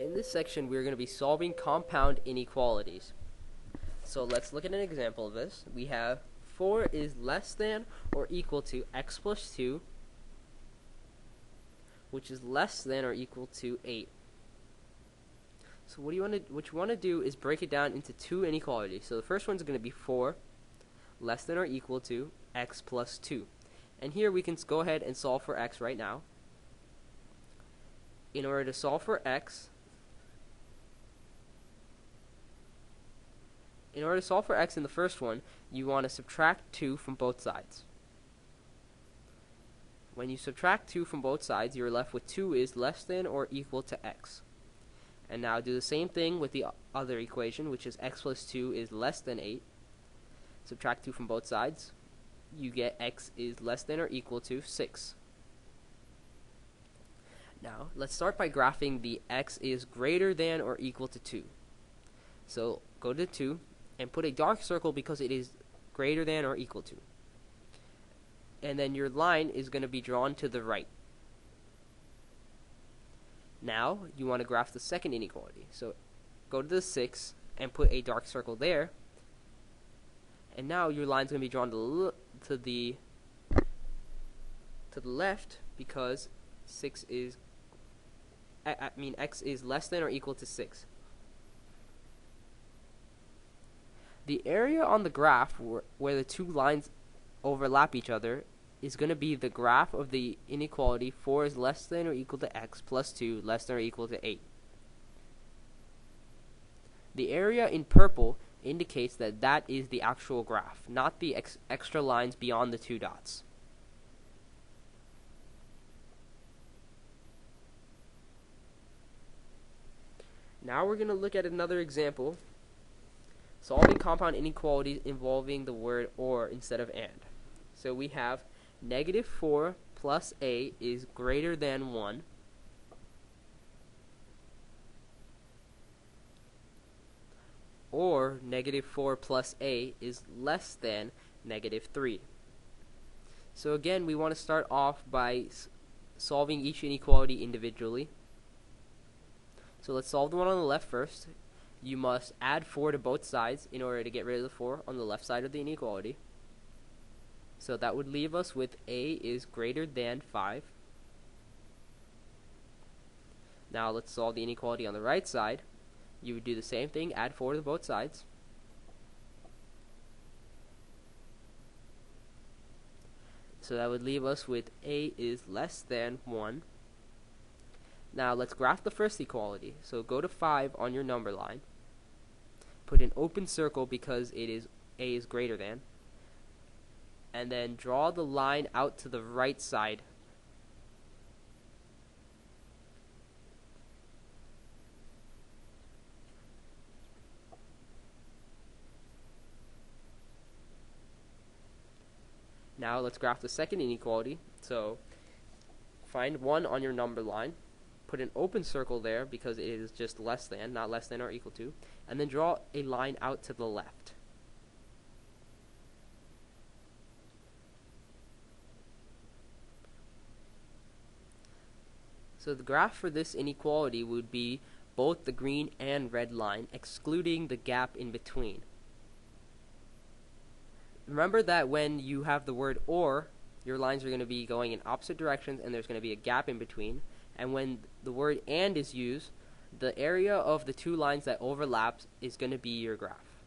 In this section, we're going to be solving compound inequalities. So let's look at an example of this. We have 4 is less than or equal to x plus 2, which is less than or equal to 8. So what you want to do is break it down into two inequalities. So the first one's going to be 4 less than or equal to x plus 2. And here we can go ahead and solve for x right now. In order to solve for x, in the first one, you want to subtract 2 from both sides. When you subtract 2 from both sides, you're left with 2 is less than or equal to x. And now do the same thing with the other equation, which is x plus 2 is less than 8. Subtract 2 from both sides, you get x is less than or equal to 6. Now, let's start by graphing the x is greater than or equal to 2. So, go to 2 and put a dark circle because it is greater than or equal to. And then your line is going to be drawn to the right. Now, you want to graph the second inequality. So, go to the 6 and put a dark circle there. And now your line is going to be drawn to the left because x is less than or equal to 6. The area on the graph where the two lines overlap each other is going to be the graph of the inequality 4 is less than or equal to x plus 2 less than or equal to 8. The area in purple indicates that that is the actual graph, not the extra lines beyond the two dots. Now we're going to look at another example, solving compound inequalities involving the word or instead of and. So we have negative 4 plus a is greater than 1. Or negative 4 plus a is less than negative 3. So again, we want to start off by solving each inequality individually. So let's solve the one on the left first. You must add 4 to both sides in order to get rid of the 4 on the left side of the inequality. So that would leave us with a is greater than 5. Now let's solve the inequality on the right side. You would do the same thing, add 4 to both sides. So that would leave us with a is less than 1. Now let's graph the first equality. So go to 5 on your number line. Put an open circle because it is a is greater than. And then draw the line out to the right side. Now let's graph the second inequality. So find 1 on your number line. Put an open circle there because it is just less than, not less than or equal to. And then draw a line out to the left. So the graph for this inequality would be both the green and red line, excluding the gap in between. Remember that when you have the word or, your lines are going to be going in opposite directions and there's going to be a gap in between. And when the word and is used, the area of the two lines that overlaps is going to be your graph.